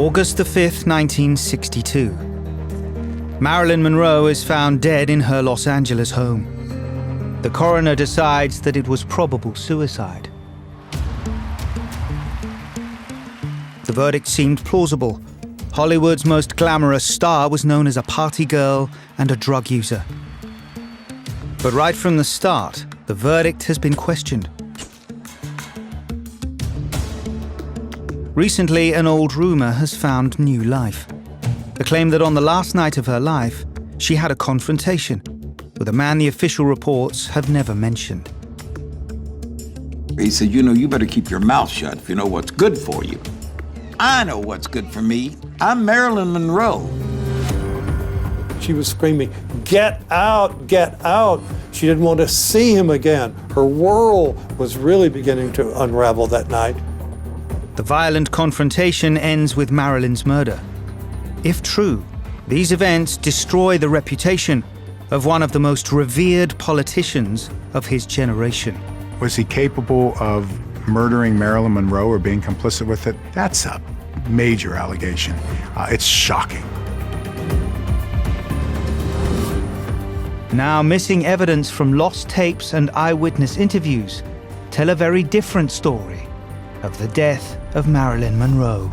August the 5th, 1962. Marilyn Monroe is found dead in her Los Angeles home. The coroner decides that it was probable suicide. The verdict seemed plausible. Hollywood's most glamorous star was known as a party girl and a drug user. But right from the start, the verdict has been questioned. Recently, an old rumor has found new life. The claim that on the last night of her life, she had a confrontation with a man the official reports have never mentioned. He said, you better keep your mouth shut if you know what's good for you. I know what's good for me. I'm Marilyn Monroe. She was screaming, "Get out, get out." She didn't want to see him again. Her world was really beginning to unravel that night. The violent confrontation ends with Marilyn's murder. If true, these events destroy the reputation of one of the most revered politicians of his generation. Was he capable of murdering Marilyn Monroe or being complicit with it? That's a major allegation. It's shocking. Now, missing evidence from lost tapes and eyewitness interviews tell a very different story of the death of Marilyn Monroe.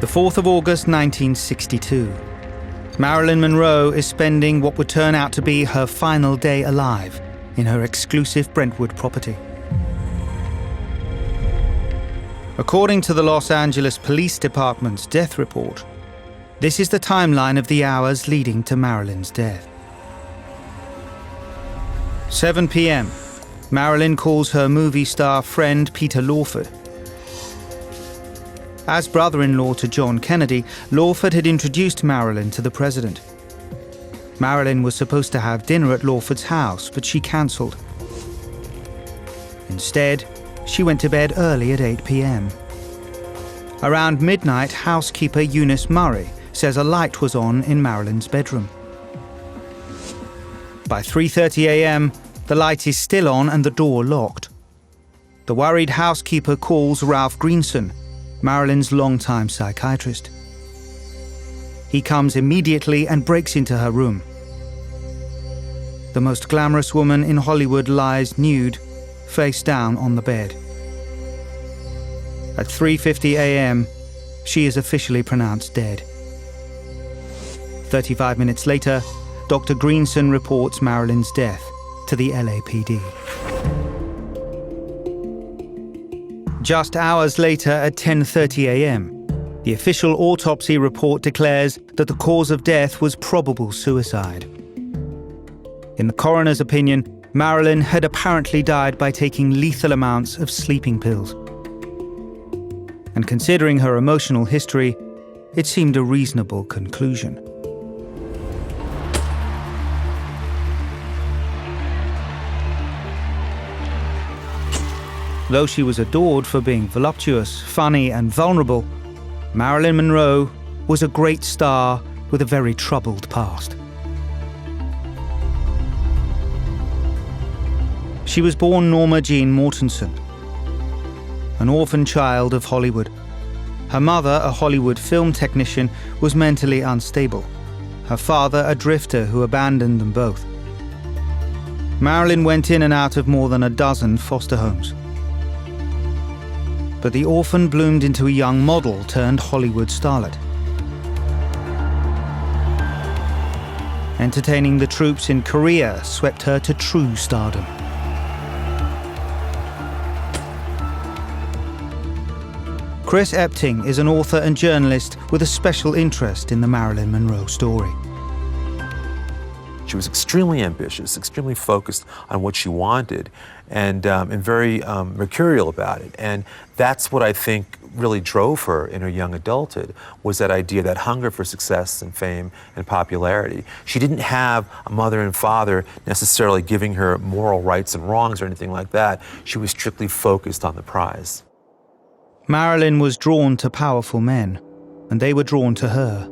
The 4th of August, 1962. Marilyn Monroe is spending what would turn out to be her final day alive in her exclusive Brentwood property. According to the Los Angeles Police Department's death report, this is the timeline of the hours leading to Marilyn's death. 7 p.m. Marilyn calls her movie star friend Peter Lawford. As brother-in-law to John Kennedy, Lawford had introduced Marilyn to the president. Marilyn was supposed to have dinner at Lawford's house, but she cancelled. Instead, she went to bed early at 8 p.m. Around midnight, housekeeper Eunice Murray says a light was on in Marilyn's bedroom. By 3:30 a.m., the light is still on and the door locked. The worried housekeeper calls Ralph Greenson, Marilyn's longtime psychiatrist. He comes immediately and breaks into her room. The most glamorous woman in Hollywood lies nude, face down on the bed. At 3:50 a.m., she is officially pronounced dead. 35 minutes later, Dr. Greenson reports Marilyn's death to the LAPD. Just hours later, at 10:30 a.m., the official autopsy report declares that the cause of death was probable suicide. In the coroner's opinion, Marilyn had apparently died by taking lethal amounts of sleeping pills. And considering her emotional history, it seemed a reasonable conclusion. Though she was adored for being voluptuous, funny, and vulnerable, Marilyn Monroe was a great star with a very troubled past. She was born Norma Jean Mortensen, an orphan child of Hollywood. Her mother, a Hollywood film technician, was mentally unstable. Her father, a drifter who abandoned them both. Marilyn went in and out of more than a dozen foster homes. But the orphan bloomed into a young model turned Hollywood starlet. Entertaining the troops in Korea swept her to true stardom. Chris Epting is an author and journalist with a special interest in the Marilyn Monroe story. She was extremely ambitious, extremely focused on what she wanted, and very mercurial about it. And that's what I think really drove her in her young adulthood, was that idea, that hunger for success and fame and popularity. She didn't have a mother and father necessarily giving her moral rights and wrongs or anything like that. She was strictly focused on the prize. Marilyn was drawn to powerful men, and they were drawn to her.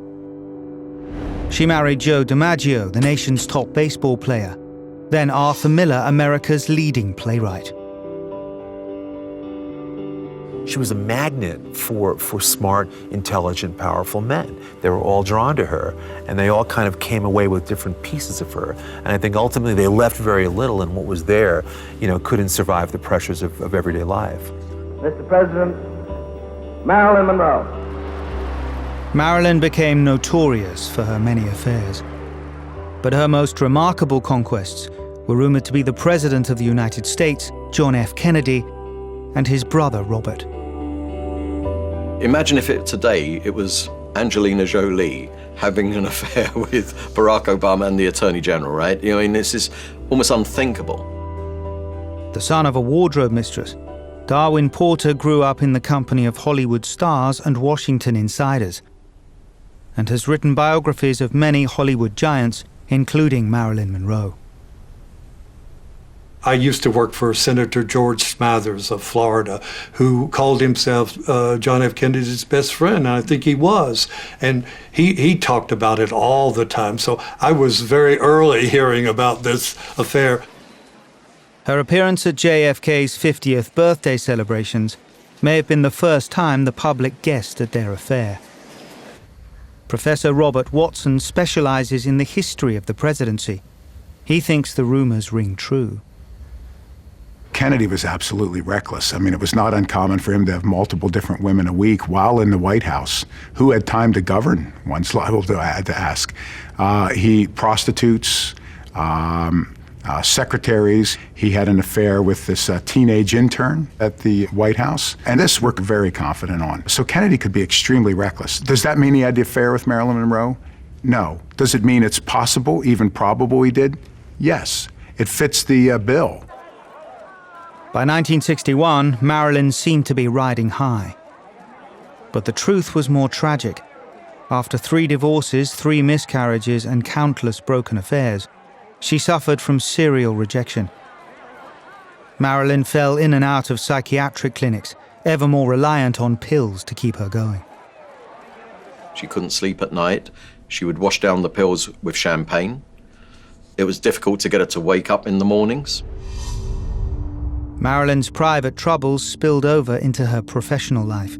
She married Joe DiMaggio, the nation's top baseball player, then Arthur Miller, America's leading playwright. She was a magnet for smart, intelligent, powerful men. They were all drawn to her, and they all kind of came away with different pieces of her. And I think ultimately they left very little, and what was there, couldn't survive the pressures of everyday life. Mr. President, Marilyn Monroe. Marilyn became notorious for her many affairs. But her most remarkable conquests were rumored to be the President of the United States, John F. Kennedy, and his brother, Robert. Imagine if today it was Angelina Jolie having an affair with Barack Obama and the Attorney General, right? This is almost unthinkable. The son of a wardrobe mistress, Darwin Porter grew up in the company of Hollywood stars and Washington insiders, and has written biographies of many Hollywood giants, including Marilyn Monroe. I used to work for Senator George Smathers of Florida, who called himself John F. Kennedy's best friend, and I think he was. And he talked about it all the time, so I was very early hearing about this affair. Her appearance at JFK's 50th birthday celebrations may have been the first time the public guessed at their affair. Professor Robert Watson specializes in the history of the presidency. He thinks the rumors ring true. Kennedy was absolutely reckless. I mean, it was not uncommon for him to have multiple different women a week while in the White House. Who had time to govern? One's liable to ask. Prostitutes, secretaries. He had an affair with this teenage intern at the White House. And this we're very confident on. So Kennedy could be extremely reckless. Does that mean he had the affair with Marilyn Monroe? No. Does it mean it's possible, even probable he did? Yes. It fits the bill. By 1961, Marilyn seemed to be riding high. But the truth was more tragic. After 3 divorces, 3 miscarriages, and countless broken affairs, she suffered from serial rejection. Marilyn fell in and out of psychiatric clinics, ever more reliant on pills to keep her going. She couldn't sleep at night. She would wash down the pills with champagne. It was difficult to get her to wake up in the mornings. Marilyn's private troubles spilled over into her professional life.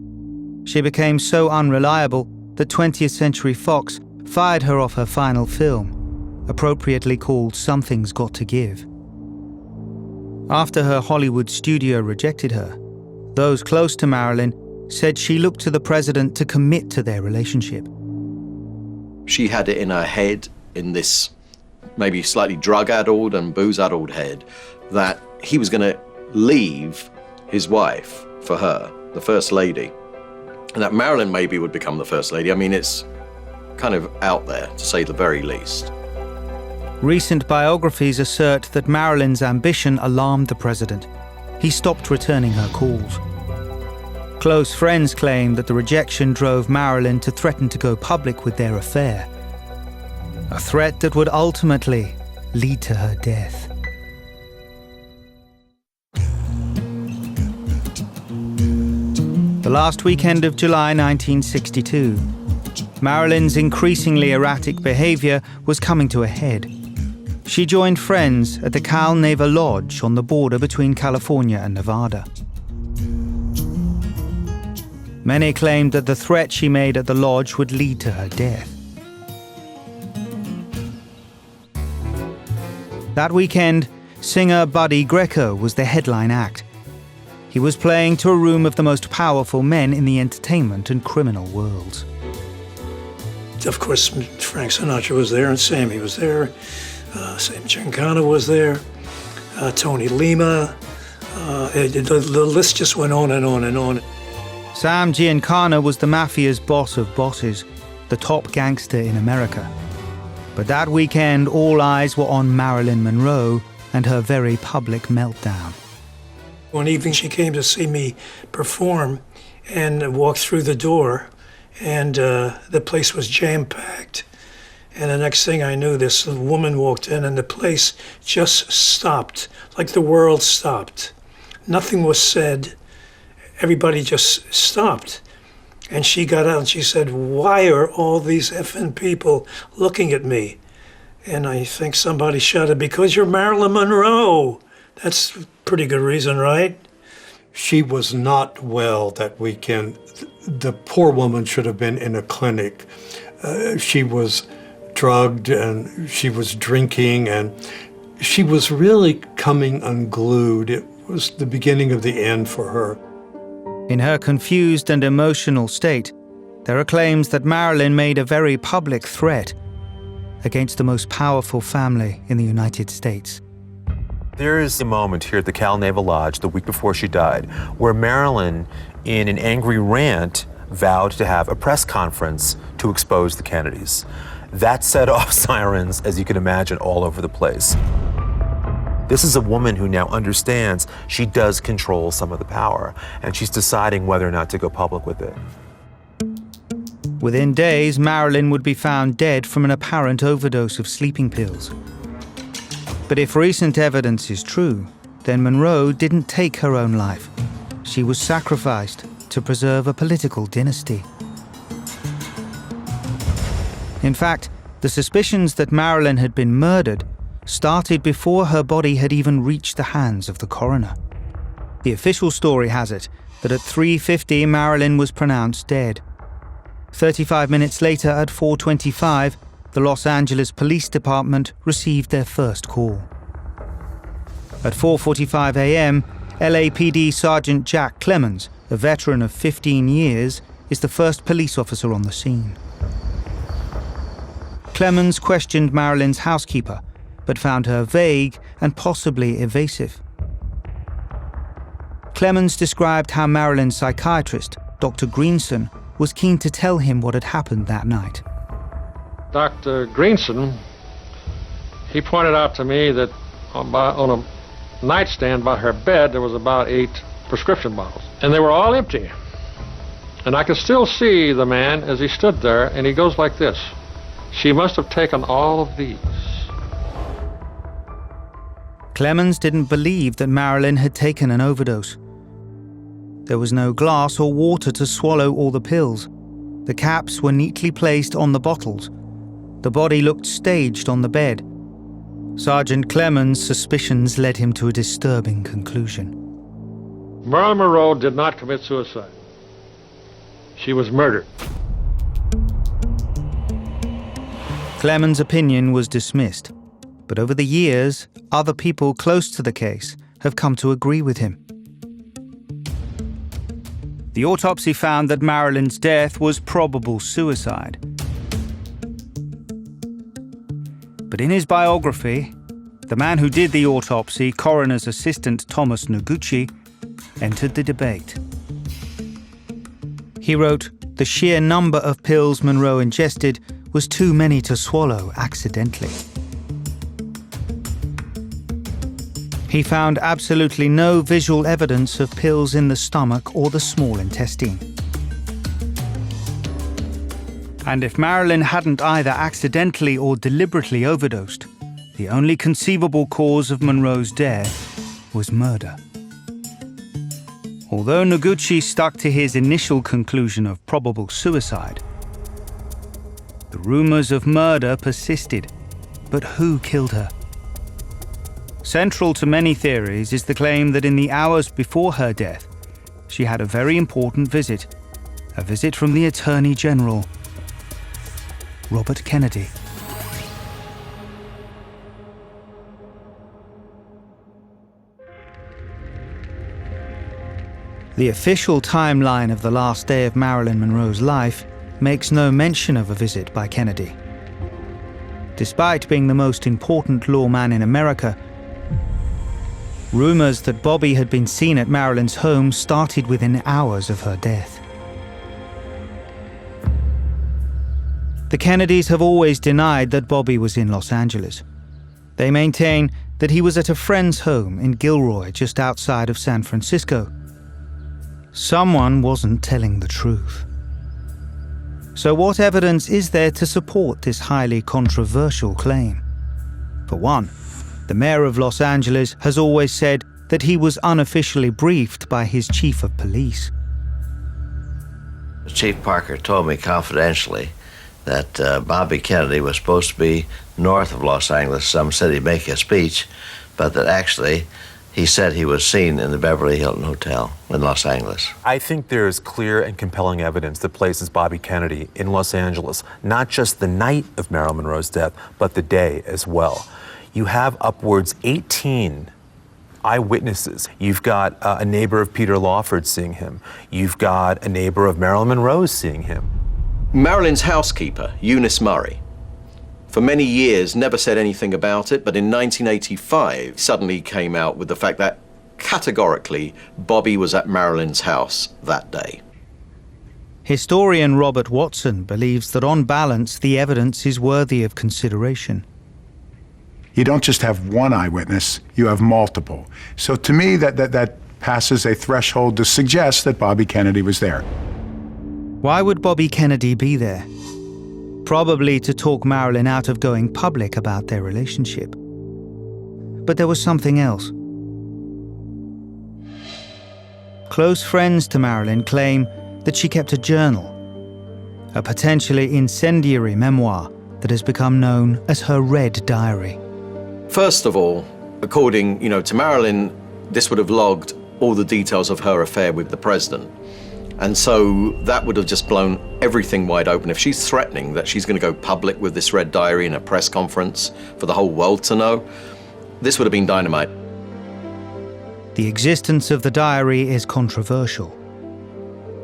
She became so unreliable that 20th Century Fox fired her off her final film, appropriately called Something's Got to Give. After her Hollywood studio rejected her, those close to Marilyn said she looked to the president to commit to their relationship. She had it in her head, in this maybe slightly drug-addled and booze-addled head, that he was going to leave his wife for her, the First Lady, and that Marilyn maybe would become the First Lady. I mean, it's kind of out there, to say the very least. Recent biographies assert that Marilyn's ambition alarmed the president. He stopped returning her calls. Close friends claim that the rejection drove Marilyn to threaten to go public with their affair, a threat that would ultimately lead to her death. The last weekend of July 1962, Marilyn's increasingly erratic behavior was coming to a head. She joined friends at the Cal Naval Lodge on the border between California and Nevada. Many claimed that the threat she made at the lodge would lead to her death. That weekend, singer Buddy Greco was the headline act. He was playing to a room of the most powerful men in the entertainment and criminal worlds. Of course, Frank Sinatra was there, and Sammy was there. Sam Giancana was there. Tony Lima. The list just went on and on and on. Sam Giancana was the Mafia's boss of bosses, the top gangster in America. But that weekend, all eyes were on Marilyn Monroe and her very public meltdown. One evening she came to see me perform and walked through the door, and the place was jam-packed. And the next thing I knew, this woman walked in and the place just stopped, like the world stopped. Nothing was said. Everybody just stopped. And she got out and she said, "Why are all these effing people looking at me?" And I think somebody shouted, "Because you're Marilyn Monroe." That's a pretty good reason, right? She was not well that weekend. The poor woman should have been in a clinic. She was drugged and she was drinking and she was really coming unglued. It was the beginning of the end for her. In her confused and emotional state, there are claims that Marilyn made a very public threat against the most powerful family in the United States. There is a moment here at the Cal Naval Lodge the week before she died where Marilyn, in an angry rant, vowed to have a press conference to expose the Kennedys. That set off sirens, as you can imagine, all over the place. This is a woman who now understands she does control some of the power, and she's deciding whether or not to go public with it. Within days, Marilyn would be found dead from an apparent overdose of sleeping pills. But if recent evidence is true, then Monroe didn't take her own life. She was sacrificed to preserve a political dynasty. In fact, the suspicions that Marilyn had been murdered started before her body had even reached the hands of the coroner. The official story has it that at 3:50 Marilyn was pronounced dead. 35 minutes later, at 4:25, the Los Angeles Police Department received their first call. At 4:45 a.m., LAPD Sergeant Jack Clemens, a veteran of 15 years, is the first police officer on the scene. Clemens questioned Marilyn's housekeeper, but found her vague and possibly evasive. Clemens described how Marilyn's psychiatrist, Dr. Greenson, was keen to tell him what had happened that night. Dr. Greenson, he pointed out to me that on a nightstand by her bed there was about 8 prescription bottles, and they were all empty. And I could still see the man as he stood there, and he goes like this: "She must have taken all of these." Clemens didn't believe that Marilyn had taken an overdose. There was no glass or water to swallow all the pills. The caps were neatly placed on the bottles. The body looked staged on the bed. Sergeant Clemens' suspicions led him to a disturbing conclusion. Marilyn Monroe did not commit suicide. She was murdered. Clemens' opinion was dismissed, but over the years, other people close to the case have come to agree with him. The autopsy found that Marilyn's death was probable suicide. But in his biography, the man who did the autopsy, coroner's assistant Thomas Noguchi, entered the debate. He wrote, "The sheer number of pills Monroe ingested was too many to swallow accidentally." He found absolutely no visual evidence of pills in the stomach or the small intestine. And if Marilyn hadn't either accidentally or deliberately overdosed, the only conceivable cause of Monroe's death was murder. Although Noguchi stuck to his initial conclusion of probable suicide, the rumors of murder persisted. But who killed her? Central to many theories is the claim that in the hours before her death, she had a very important visit, a visit from the Attorney General, Robert Kennedy. The official timeline of the last day of Marilyn Monroe's life makes no mention of a visit by Kennedy. Despite being the most important lawman in America, rumors that Bobby had been seen at Marilyn's home started within hours of her death. The Kennedys have always denied that Bobby was in Los Angeles. They maintain that he was at a friend's home in Gilroy, just outside of San Francisco. Someone wasn't telling the truth. So what evidence is there to support this highly controversial claim? For one, the mayor of Los Angeles has always said that he was unofficially briefed by his chief of police. Chief Parker told me confidentially that Bobby Kennedy was supposed to be north of Los Angeles, some city, making a speech, but that actually he said he was seen in the Beverly Hilton Hotel in Los Angeles. I think there is clear and compelling evidence that places Bobby Kennedy in Los Angeles, not just the night of Marilyn Monroe's death, but the day as well. You have upwards 18 eyewitnesses. You've got a neighbor of Peter Lawford seeing him. You've got a neighbor of Marilyn Monroe seeing him. Marilyn's housekeeper, Eunice Murray, for many years never said anything about it, but in 1985 suddenly came out with the fact that categorically Bobby was at Marilyn's house that day. Historian Robert Watson believes that on balance the evidence is worthy of consideration. You don't just have one eyewitness, you have multiple. So to me, that passes a threshold to suggest that Bobby Kennedy was there. Why would Bobby Kennedy be there? Probably to talk Marilyn out of going public about their relationship. But there was something else. Close friends to Marilyn claim that she kept a journal, a potentially incendiary memoir that has become known as her Red Diary. First of all, according, to Marilyn, this would have logged all the details of her affair with the president. And so that would have just blown everything wide open. If she's threatening that she's going to go public with this Red Diary in a press conference for the whole world to know, this would have been dynamite. The existence of the diary is controversial.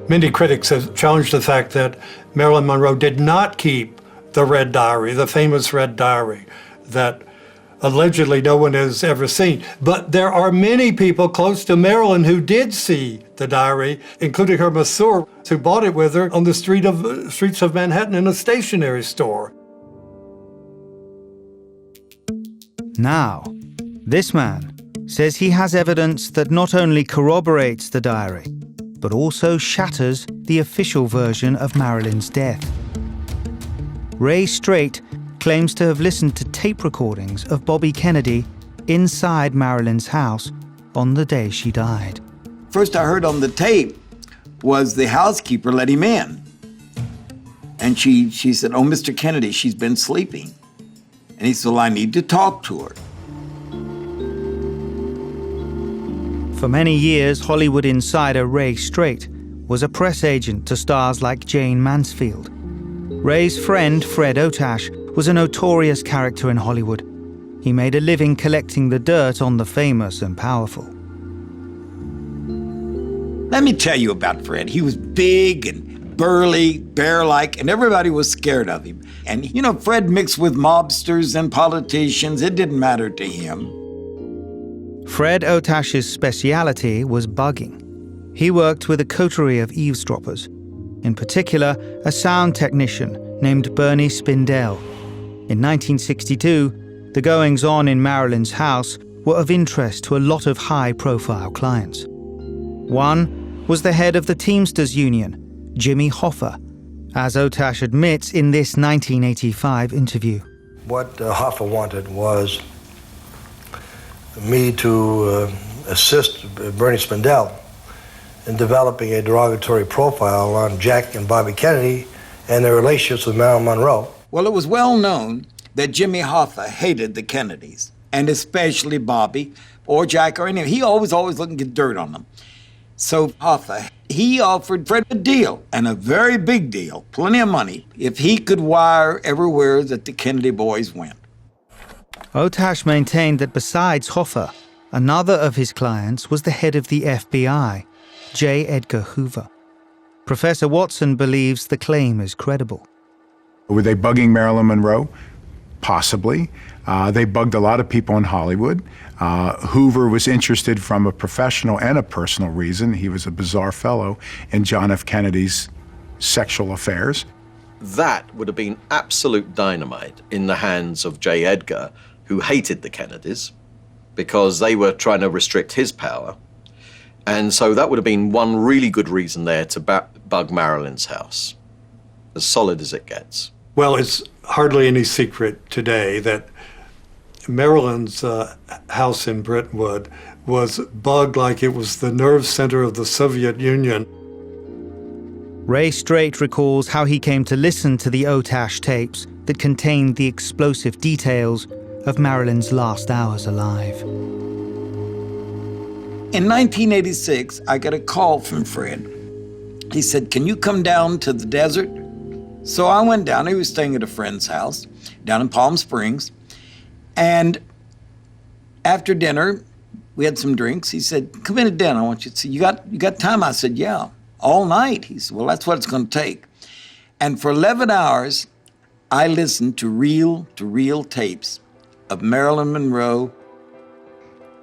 Many critics have challenged the fact that Marilyn Monroe did not keep the Red Diary, the famous Red Diary, that allegedly no one has ever seen. But there are many people close to Marilyn who did see the diary, including her masseur, who bought it with her on the streets of Manhattan in a stationery store. Now, this man says he has evidence that not only corroborates the diary, but also shatters the official version of Marilyn's death. Ray Straight claims to have listened to tape recordings of Bobby Kennedy inside Marilyn's house on the day she died. First I heard on the tape was the housekeeper let him in. And she said, "Oh, Mr. Kennedy, she's been sleeping." And he said, "Well, I need to talk to her." For many years, Hollywood insider Ray Straight was a press agent to stars like Jane Mansfield. Ray's friend, Fred Otash, was a notorious character in Hollywood. He made a living collecting the dirt on the famous and powerful. Let me tell you about Fred. He was big and burly, bear-like, and everybody was scared of him. And, Fred mixed with mobsters and politicians. It didn't matter to him. Fred Otash's speciality was bugging. He worked with a coterie of eavesdroppers, in particular a sound technician named Bernie Spindell. In 1962, the goings-on in Marilyn's house were of interest to a lot of high-profile clients. One was the head of the Teamsters Union, Jimmy Hoffa, as Otash admits in this 1985 interview. What Hoffa wanted was me to assist Bernie Spindell in developing a derogatory profile on Jack and Bobby Kennedy and their relationships with Marilyn Monroe. Well, it was well known that Jimmy Hoffa hated the Kennedys, and especially Bobby or Jack or any. He always looking to get dirt on them. So Hoffa, he offered Fred a deal, and a very big deal, plenty of money, if he could wire everywhere that the Kennedy boys went. Otash maintained that besides Hoffa, another of his clients was the head of the FBI, J. Edgar Hoover. Professor Watson believes the claim is credible. Were they bugging Marilyn Monroe? Possibly. They bugged a lot of people in Hollywood. Hoover was interested from a professional and a personal reason. He was a bizarre fellow in John F. Kennedy's sexual affairs. That would have been absolute dynamite in the hands of J. Edgar, who hated the Kennedys because they were trying to restrict his power. And so that would have been one really good reason there to bug Marilyn's house. As solid as it gets. Well, it's hardly any secret today that Marilyn's house in Brentwood was bugged like it was the nerve center of the Soviet Union. Ray Straight recalls how he came to listen to the Otash tapes that contained the explosive details of Marilyn's last hours alive. In 1986, I got a call from Fred. He said, "Can you come down to the desert?" So I went down. He was staying at a friend's house down in Palm Springs. And after dinner, we had some drinks. He said, "Come in to dinner. I want you to see. You got time?" I said, "Yeah." "All night?" He said, "Well, that's what it's going to take." And for 11 hours, I listened to reel tapes of Marilyn Monroe.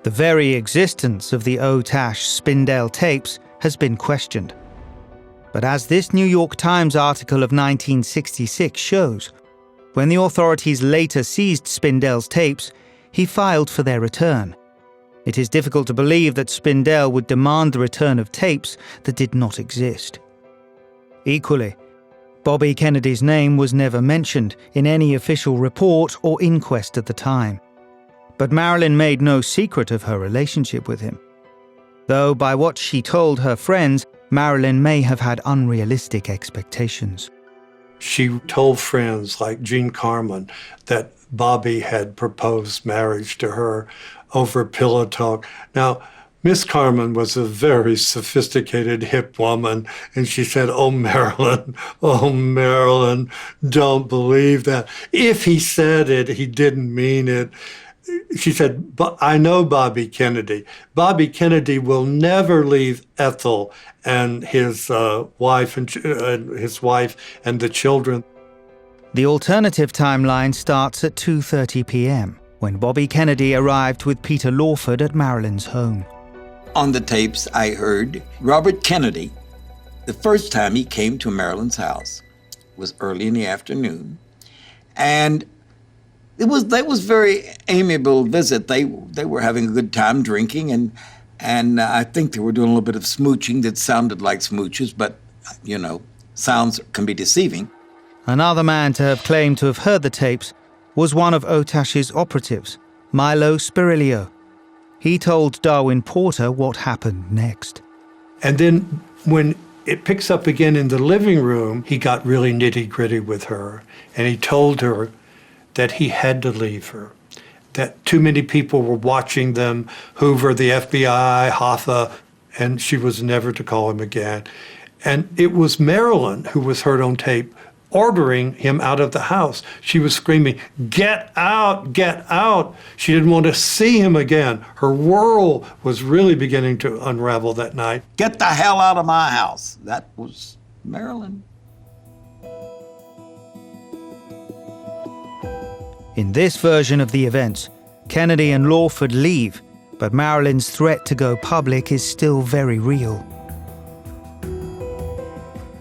The very existence of the Otash Spindell tapes has been questioned. But as this New York Times article of 1966 shows, when the authorities later seized Spindell's tapes, he filed for their return. It is difficult to believe that Spindell would demand the return of tapes that did not exist. Equally, Bobby Kennedy's name was never mentioned in any official report or inquest at the time. But Marilyn made no secret of her relationship with him. Though by what she told her friends, Marilyn may have had unrealistic expectations. She told friends like Jean Carmen that Bobby had proposed marriage to her over pillow talk. Now, Miss Carmen was a very sophisticated, hip woman, and she said, oh, Marilyn, don't believe that. If he said it, he didn't mean it. She said, but I know Bobby Kennedy. Bobby Kennedy will never leave Ethel and his wife and the children. The alternative timeline starts at 2:30 p.m. when Bobby Kennedy arrived with Peter Lawford at Marilyn's home. On the tapes, I heard Robert Kennedy. The first time he came to Marilyn's house was early in the afternoon, and that was very amiable visit. They were having a good time drinking, and I think they were doing a little bit of smooching that sounded like smooches, but sounds can be deceiving. Another man to have claimed to have heard the tapes was one of Otash's operatives, Milo Spirilio. He told Darwin Porter what happened next. And then when it picks up again in the living room, he got really nitty-gritty with her, and he told her that he had to leave her, that too many people were watching them, Hoover, the FBI, Hoffa, and she was never to call him again. And it was Marilyn who was heard on tape ordering him out of the house. She was screaming, get out, get out. She didn't want to see him again. Her world was really beginning to unravel that night. Get the hell out of my house. That was Marilyn. In this version of the events, Kennedy and Lawford leave, but Marilyn's threat to go public is still very real.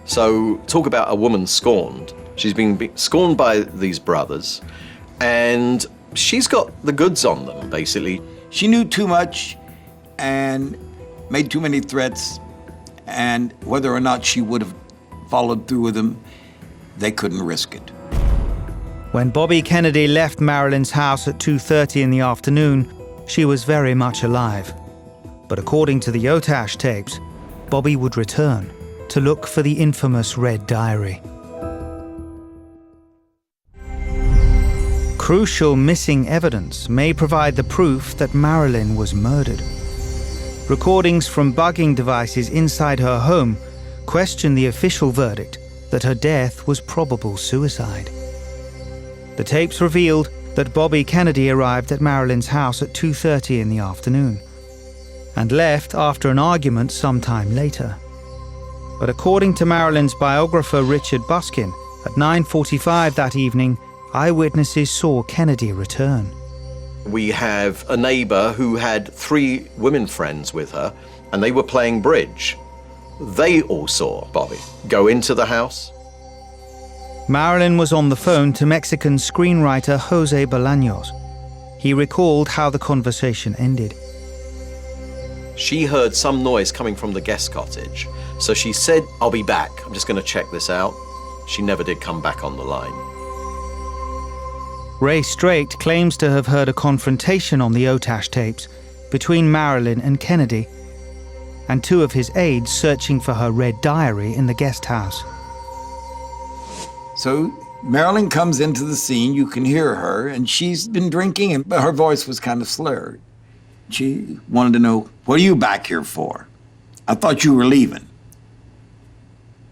So talk about a woman scorned. She's been scorned by these brothers, and she's got the goods on them, basically. She knew too much and made too many threats, and whether or not she would have followed through with them, they couldn't risk it. When Bobby Kennedy left Marilyn's house at 2:30 in the afternoon, she was very much alive. But according to the Otash tapes, Bobby would return to look for the infamous Red Diary. Crucial missing evidence may provide the proof that Marilyn was murdered. Recordings from bugging devices inside her home question the official verdict that her death was probable suicide. The tapes revealed that Bobby Kennedy arrived at Marilyn's house at 2:30 in the afternoon and left after an argument sometime later. But according to Marilyn's biographer Richard Buskin, at 9:45 that evening, eyewitnesses saw Kennedy return. We have a neighbor who had 3 women friends with her, and they were playing bridge. They all saw Bobby go into the house. Marilyn was on the phone to Mexican screenwriter Jose Bolaños. He recalled how the conversation ended. She heard some noise coming from the guest cottage, so she said, I'll be back, I'm just going to check this out. She never did come back on the line. Ray Straight claims to have heard a confrontation on the Otash tapes between Marilyn and Kennedy, and 2 of his aides searching for her red diary in the guest house. So Marilyn comes into the scene, you can hear her, and she's been drinking, and her voice was kind of slurred. She wanted to know, what are you back here for? I thought you were leaving.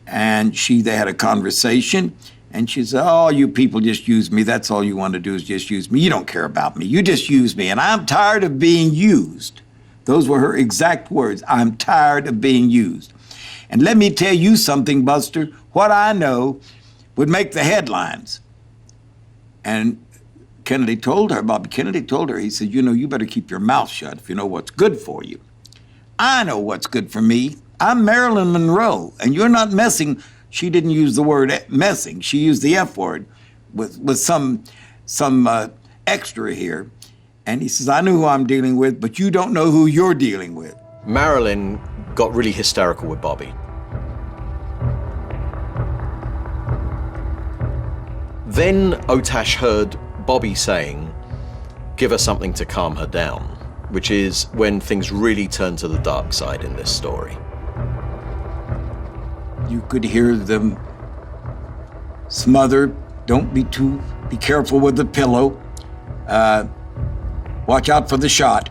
And they had a conversation, and she said, oh, you people just use me. That's all you want to do is just use me. You don't care about me. You just use me, and I'm tired of being used. Those were her exact words. I'm tired of being used. And let me tell you something, Buster. What I know would make the headlines. And Bobby Kennedy told her, he said, you know, you better keep your mouth shut if you know what's good for you. I know what's good for me. I'm Marilyn Monroe, and you're not messing. She didn't use the word messing. She used the F word with some extra here. And he says, I know who I'm dealing with, but you don't know who you're dealing with. Marilyn got really hysterical with Bobby. Then Otash heard Bobby saying, give her something to calm her down, which is when things really turn to the dark side in this story. You could hear them smother, be careful with the pillow, watch out for the shot.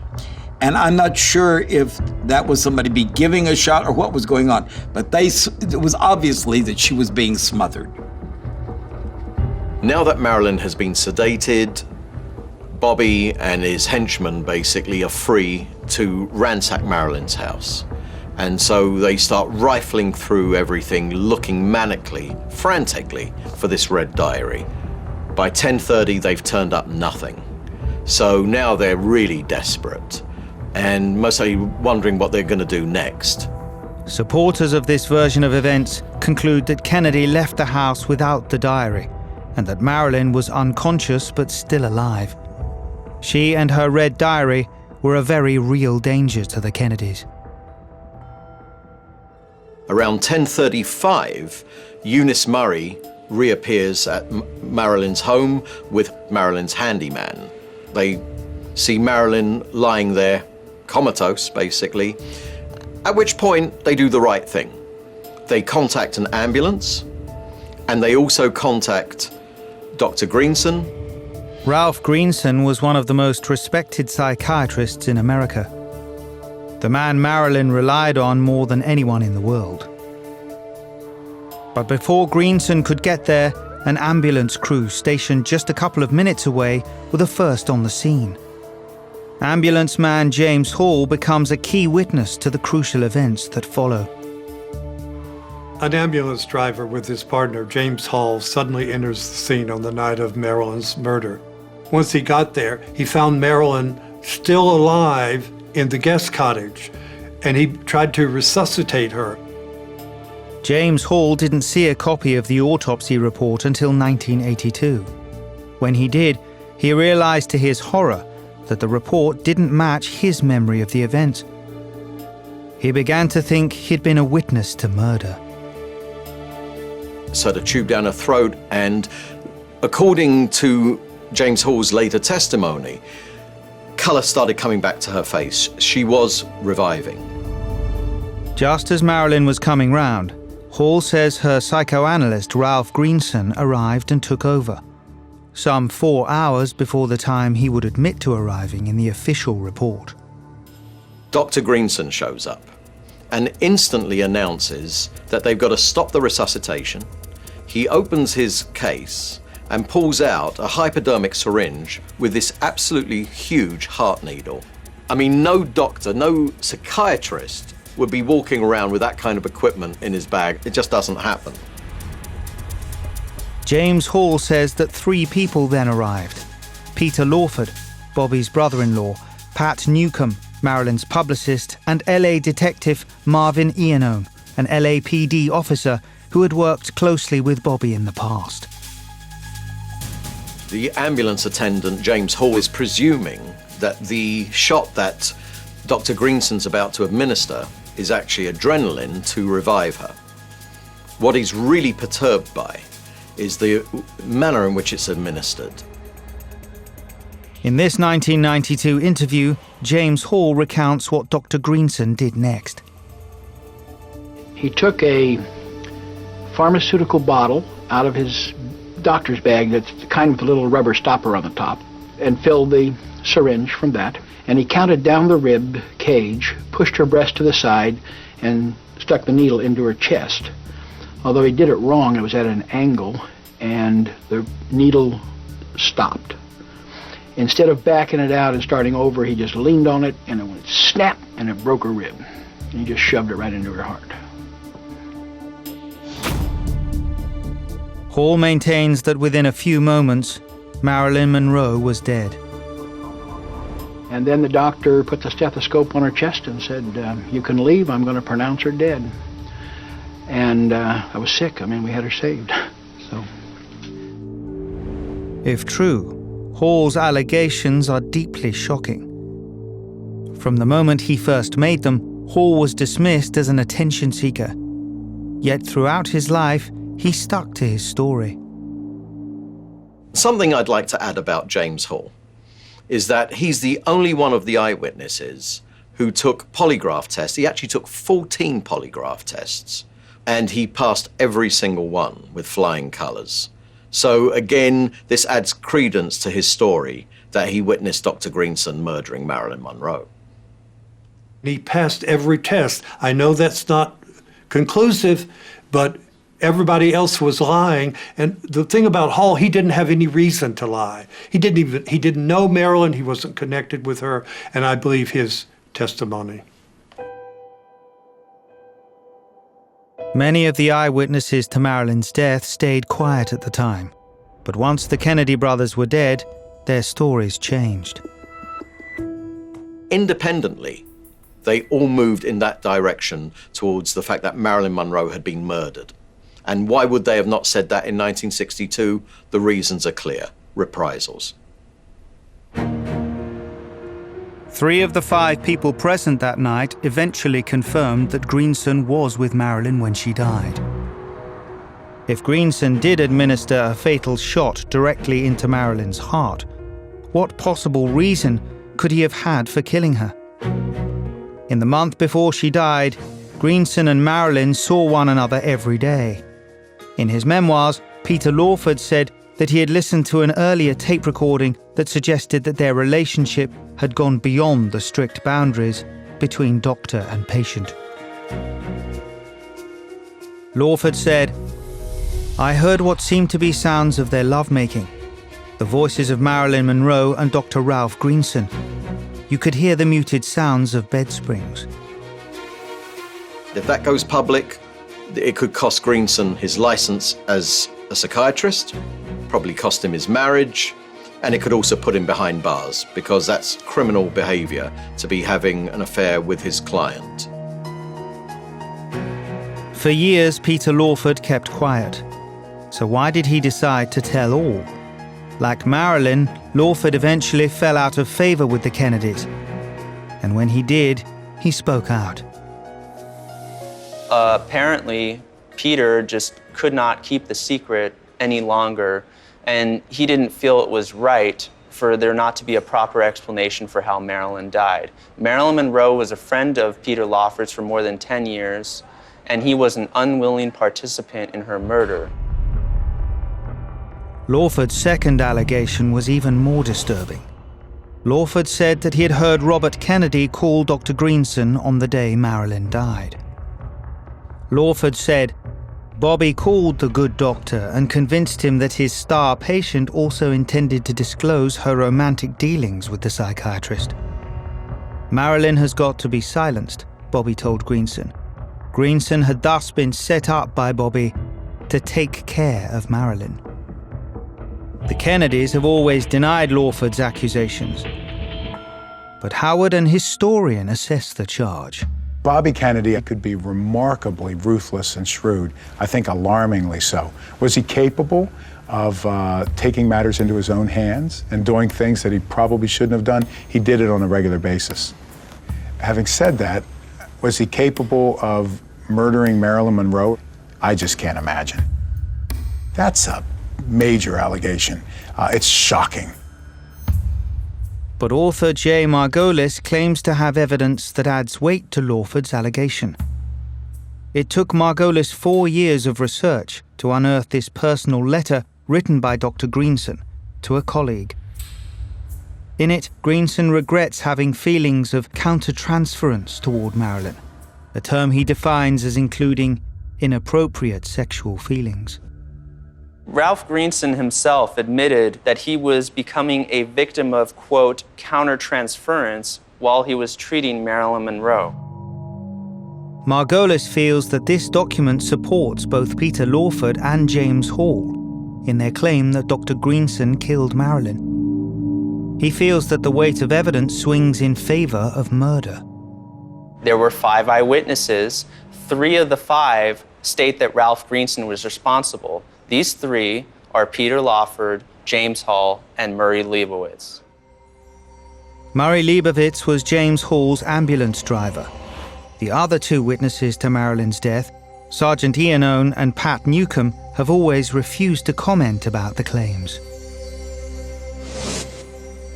And I'm not sure if that was somebody be giving a shot or what was going on, but it was obviously that she was being smothered. Now that Marilyn has been sedated, Bobby and his henchmen basically are free to ransack Marilyn's house. And so they start rifling through everything, looking manically, frantically for this red diary. By 10:30, they've turned up nothing. So now they're really desperate and mostly wondering what they're going to do next. Supporters of this version of events conclude that Kennedy left the house without the diary, and that Marilyn was unconscious but still alive. She and her red diary were a very real danger to the Kennedys. Around 10:35, Eunice Murray reappears at Marilyn's home with Marilyn's handyman. They see Marilyn lying there, comatose basically, at which point they do the right thing. They contact an ambulance, and they also contact Dr. Greenson. Ralph Greenson was one of the most respected psychiatrists in America. The man Marilyn relied on more than anyone in the world. But before Greenson could get there, an ambulance crew stationed just a couple of minutes away were the first on the scene. Ambulance man James Hall becomes a key witness to the crucial events that follow. An ambulance driver with his partner, James Hall, suddenly enters the scene on the night of Marilyn's murder. Once he got there, he found Marilyn still alive in the guest cottage, and he tried to resuscitate her. James Hall didn't see a copy of the autopsy report until 1982. When he did, he realized to his horror that the report didn't match his memory of the event. He began to think he'd been a witness to murder. So the tube down her throat, and according to James Hall's later testimony, colour started coming back to her face. She was reviving. Just as Marilyn was coming round, Hall says her psychoanalyst Ralph Greenson arrived and took over, some 4 hours before the time he would admit to arriving in the official report. Dr. Greenson shows up and instantly announces that they've got to stop the resuscitation. He opens his case and pulls out a hypodermic syringe with this absolutely huge heart needle. I mean, no doctor, no psychiatrist would be walking around with that kind of equipment in his bag. It just doesn't happen. James Hall says that 3 people then arrived. Peter Lawford, Bobby's brother-in-law, Pat Newcomb, Marilyn's publicist, and LA detective Marvin Iannone, an LAPD officer who had worked closely with Bobby in the past. The ambulance attendant, James Hall, is presuming that the shot that Dr. Greenson's about to administer is actually adrenaline to revive her. What he's really perturbed by is the manner in which it's administered. In this 1992 interview, James Hall recounts what Dr. Greenson did next. He took a pharmaceutical bottle out of his doctor's bag that's kind of a little rubber stopper on the top, and filled the syringe from that. And he counted down the rib cage, pushed her breast to the side, and stuck the needle into her chest. Although he did it wrong, it was at an angle, and the needle stopped. Instead of backing it out and starting over, he just leaned on it, and it went snap, and it broke her rib. And he just shoved it right into her heart. Hall maintains that within a few moments, Marilyn Monroe was dead. And then the doctor put the stethoscope on her chest and said, "You can leave, I'm going to pronounce her dead." And I was sick. I mean, we had her saved. So. If true, Hall's allegations are deeply shocking. From the moment he first made them, Hall was dismissed as an attention seeker. Yet throughout his life, he stuck to his story. Something I'd like to add about James Hall is that he's the only one of the eyewitnesses who took polygraph tests. He actually took 14 polygraph tests, and he passed every single one with flying colours. So again, this adds credence to his story that he witnessed Dr. Greenson murdering Marilyn Monroe. He passed every test. I know that's not conclusive, but everybody else was lying. And the thing about Hall, he didn't have any reason to lie. He didn't know Marilyn, he wasn't connected with her, and I believe his testimony. Many of the eyewitnesses to Marilyn's death stayed quiet at the time, but once the Kennedy brothers were dead, their stories changed. Independently, they all moved in that direction towards the fact that Marilyn Monroe had been murdered. And why would they have not said that in 1962? The reasons are clear: reprisals. 3 of the 5 people present that night eventually confirmed that Greenson was with Marilyn when she died. If Greenson did administer a fatal shot directly into Marilyn's heart, what possible reason could he have had for killing her? In the month before she died, Greenson and Marilyn saw one another every day. In his memoirs, Peter Lawford said that he had listened to an earlier tape recording that suggested that their relationship had gone beyond the strict boundaries between doctor and patient. Lawford said, "I heard what seemed to be sounds of their lovemaking, the voices of Marilyn Monroe and Dr. Ralph Greenson. You could hear the muted sounds of bed springs." If that goes public, it could cost Greenson his license as a psychiatrist, probably cost him his marriage, and it could also put him behind bars, because that's criminal behavior to be having an affair with his client. For years, Peter Lawford kept quiet. So why did he decide to tell all? Like Marilyn, Lawford eventually fell out of favor with the Kennedys. And when he did, he spoke out. Apparently, Peter just could not keep the secret any longer, and he didn't feel it was right for there not to be a proper explanation for how Marilyn died. Marilyn Monroe was a friend of Peter Lawford's for more than 10 years, and he was an unwilling participant in her murder. Lawford's second allegation was even more disturbing. Lawford said that he had heard Robert Kennedy call Dr. Greenson on the day Marilyn died. Lawford said, "Bobby called the good doctor and convinced him that his star patient also intended to disclose her romantic dealings with the psychiatrist. Marilyn has got to be silenced," Bobby told Greenson. Greenson had thus been set up by Bobby to take care of Marilyn. The Kennedys have always denied Lawford's accusations. But how would an historian assess the charge? Bobby Kennedy could be remarkably ruthless and shrewd, I think alarmingly so. Was he capable of taking matters into his own hands and doing things that he probably shouldn't have done? He did it on a regular basis. Having said that, was he capable of murdering Marilyn Monroe? I just can't imagine. That's a major allegation. It's shocking. But author Jay Margolis claims to have evidence that adds weight to Lawford's allegation. It took Margolis 4 years of research to unearth this personal letter written by Dr. Greenson to a colleague. In it, Greenson regrets having feelings of countertransference toward Marilyn, a term he defines as including inappropriate sexual feelings. Ralph Greenson himself admitted that he was becoming a victim of, quote, countertransference while he was treating Marilyn Monroe. Margolis feels that this document supports both Peter Lawford and James Hall in their claim that Dr. Greenson killed Marilyn. He feels that the weight of evidence swings in favor of murder. There were 5 eyewitnesses. 3 of the 5 state that Ralph Greenson was responsible. These 3 are Peter Lawford, James Hall, and Murray Leibowitz. Murray Leibowitz was James Hall's ambulance driver. The other 2 witnesses to Marilyn's death, Sergeant Iannone and Pat Newcomb, have always refused to comment about the claims.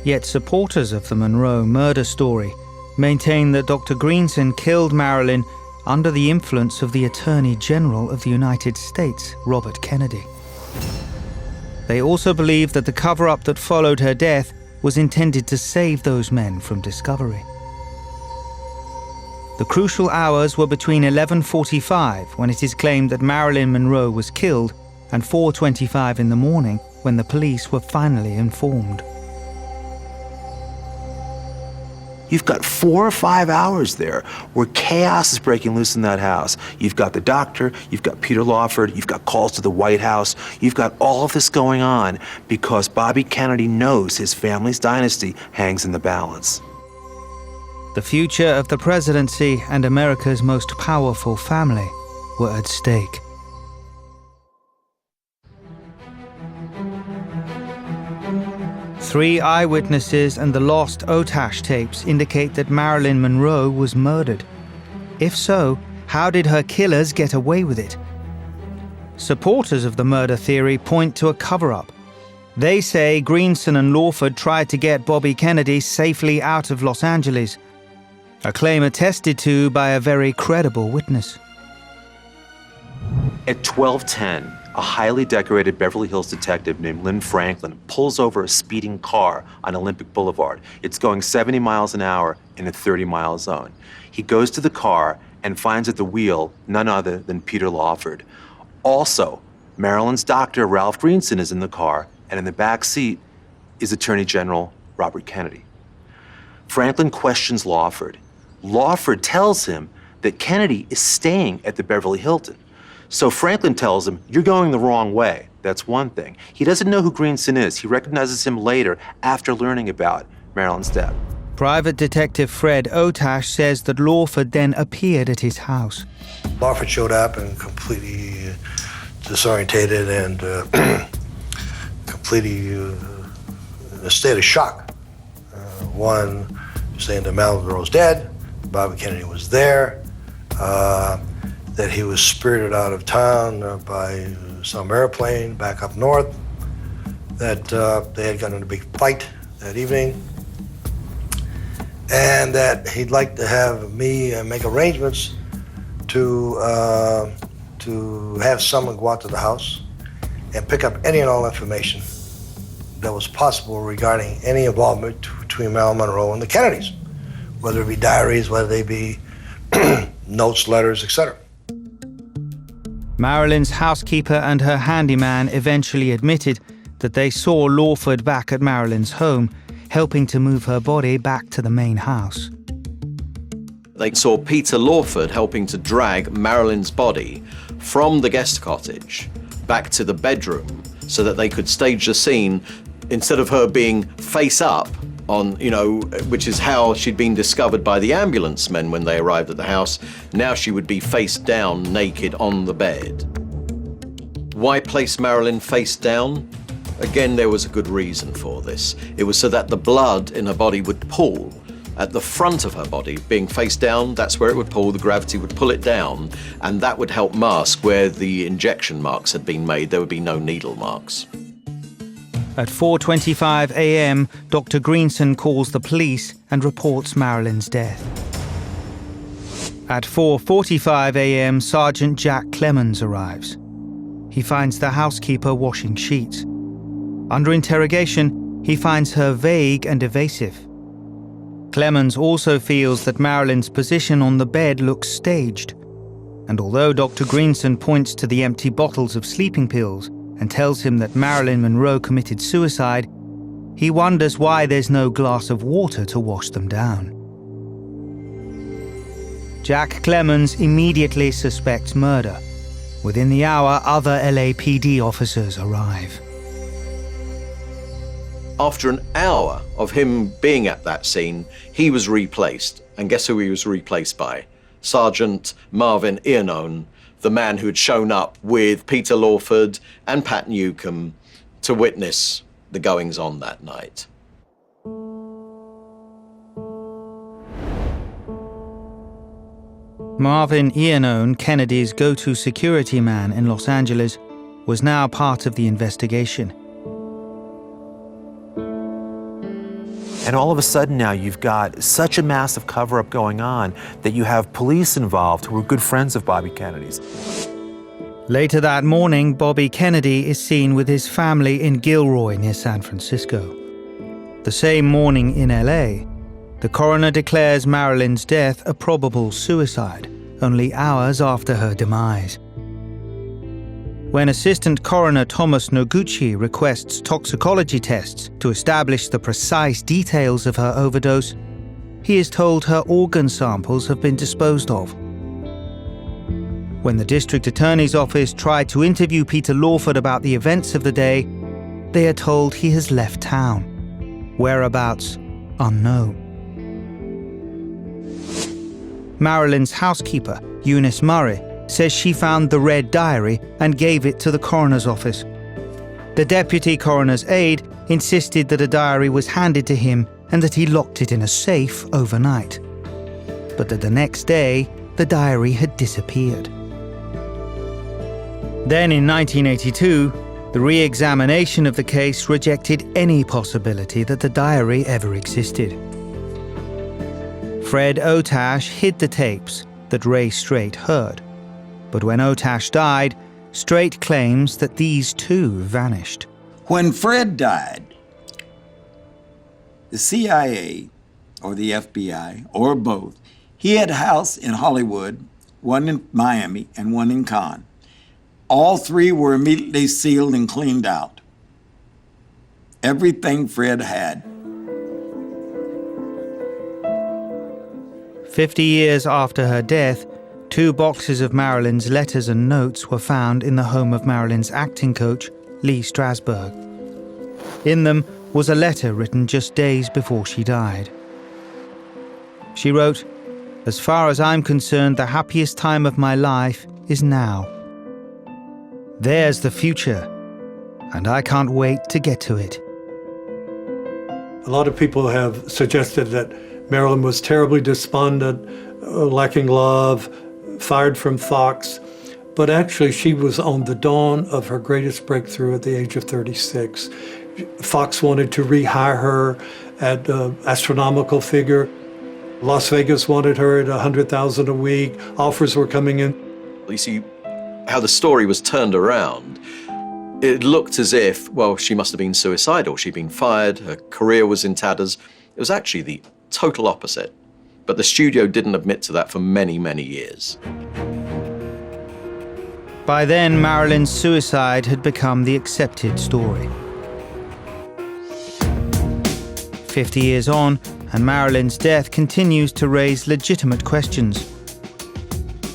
Yet supporters of the Monroe murder story maintain that Dr. Greenson killed Marilyn under the influence of the Attorney General of the United States, Robert Kennedy. They also believe that the cover-up that followed her death was intended to save those men from discovery. The crucial hours were between 11:45, when it is claimed that Marilyn Monroe was killed, and 4:25 in the morning, when the police were finally informed. You've got 4 or 5 hours there where chaos is breaking loose in that house. You've got the doctor, you've got Peter Lawford, you've got calls to the White House. You've got all of this going on because Bobby Kennedy knows his family's dynasty hangs in the balance. The future of the presidency and America's most powerful family were at stake. Three eyewitnesses and the lost Otash tapes indicate that Marilyn Monroe was murdered. If so, how did her killers get away with it? Supporters of the murder theory point to a cover-up. They say Greenson and Lawford tried to get Bobby Kennedy safely out of Los Angeles, a claim attested to by a very credible witness. At 12:10, a highly decorated Beverly Hills detective named Lynn Franklin pulls over a speeding car on Olympic Boulevard. It's going 70 miles an hour in a 30-mile zone. He goes to the car and finds at the wheel none other than Peter Lawford. Also, Marilyn's doctor, Ralph Greenson, is in the car, and in the back seat is Attorney General Robert Kennedy. Franklin questions Lawford. Lawford tells him that Kennedy is staying at the Beverly Hilton. So Franklin tells him, "You're going the wrong way." That's one thing. He doesn't know who Greenson is. He recognizes him later after learning about Marilyn's death. Private Detective Fred Otash says that Lawford then appeared at his house. Lawford showed up and completely disorientated and completely in a state of shock. One, saying that Marilyn Monroe's dead, Bobby Kennedy was there, that he was spirited out of town by some airplane back up north, that they had gotten in a big fight that evening, and that he'd like to have me make arrangements to have someone go out to the house and pick up any and all information that was possible regarding any involvement between Marilyn Monroe and the Kennedys, whether it be diaries, whether they be notes, letters, etc. Marilyn's housekeeper and her handyman eventually admitted that they saw Lawford back at Marilyn's home, helping to move her body back to the main house. They saw Peter Lawford helping to drag Marilyn's body from the guest cottage back to the bedroom so that they could stage the scene instead of her being face up on, which is how she'd been discovered by the ambulance men when they arrived at the house. Now she would be face down, naked on the bed. Why place Marilyn face down? Again, there was a good reason for this. It was so that the blood in her body would pool at the front of her body. Being face down, that's where it would pool, the gravity would pull it down, and that would help mask where the injection marks had been made. There would be no needle marks. At 4:25 a.m., Dr. Greenson calls the police and reports Marilyn's death. At 4:45 a.m., Sergeant Jack Clemens arrives. He finds the housekeeper washing sheets. Under interrogation, he finds her vague and evasive. Clemens also feels that Marilyn's position on the bed looks staged. And although Dr. Greenson points to the empty bottles of sleeping pills and tells him that Marilyn Monroe committed suicide, he wonders why there's no glass of water to wash them down. Jack Clemens immediately suspects murder. Within the hour, other LAPD officers arrive. After an hour of him being at that scene, he was replaced. And guess who he was replaced by? Sergeant Marvin Iannone, the man who had shown up with Peter Lawford and Pat Newcomb to witness the goings-on that night. Marvin Iannone, Kennedy's go-to security man in Los Angeles, was now part of the investigation. And all of a sudden now you've got such a massive cover-up going on that you have police involved who were good friends of Bobby Kennedy's. Later that morning, Bobby Kennedy is seen with his family in Gilroy near San Francisco. The same morning in LA, the coroner declares Marilyn's death a probable suicide, only hours after her demise. When Assistant Coroner Thomas Noguchi requests toxicology tests to establish the precise details of her overdose, he is told her organ samples have been disposed of. When the district attorney's office tried to interview Peter Lawford about the events of the day, they are told he has left town. Whereabouts unknown. Marilyn's housekeeper, Eunice Murray, says she found the red diary and gave it to the coroner's office. The deputy coroner's aide insisted that a diary was handed to him and that he locked it in a safe overnight. But that the next day, the diary had disappeared. Then in 1982, the re-examination of the case rejected any possibility that the diary ever existed. Fred Otash hid the tapes that Ray Straight heard. But when Otash died, Straight claims that these too vanished. When Fred died, the CIA or the FBI or both, he had a house in Hollywood, one in Miami, and one in Cannes. All three were immediately sealed and cleaned out. Everything Fred had. 50 years after her death, 2 boxes of Marilyn's letters and notes were found in the home of Marilyn's acting coach, Lee Strasberg. In them was a letter written just days before she died. She wrote, "As far as I'm concerned, the happiest time of my life is now. There's the future, and I can't wait to get to it." A lot of people have suggested that Marilyn was terribly despondent, lacking love, fired from Fox, but actually she was on the dawn of her greatest breakthrough at the age of 36. Fox wanted to rehire her at an astronomical figure. Las Vegas wanted her at $100,000 a week. Offers were coming in. You see how the story was turned around. It looked as if, well, she must have been suicidal. She'd been fired, her career was in tatters. It was actually the total opposite. But the studio didn't admit to that for many, many years. By then, Marilyn's suicide had become the accepted story. 50 years on, and Marilyn's death continues to raise legitimate questions.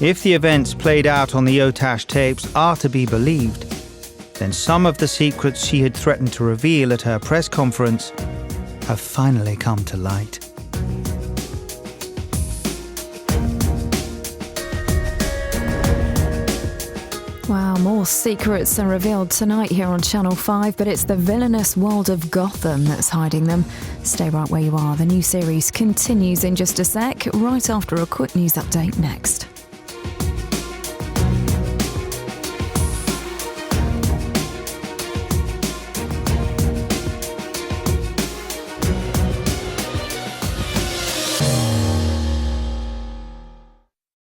If the events played out on the Otash tapes are to be believed, then some of the secrets she had threatened to reveal at her press conference have finally come to light. Wow, more secrets are revealed tonight here on Channel 5, but it's the villainous world of Gotham that's hiding them. Stay right where you are. The new series continues in just a sec, right after a quick news update next.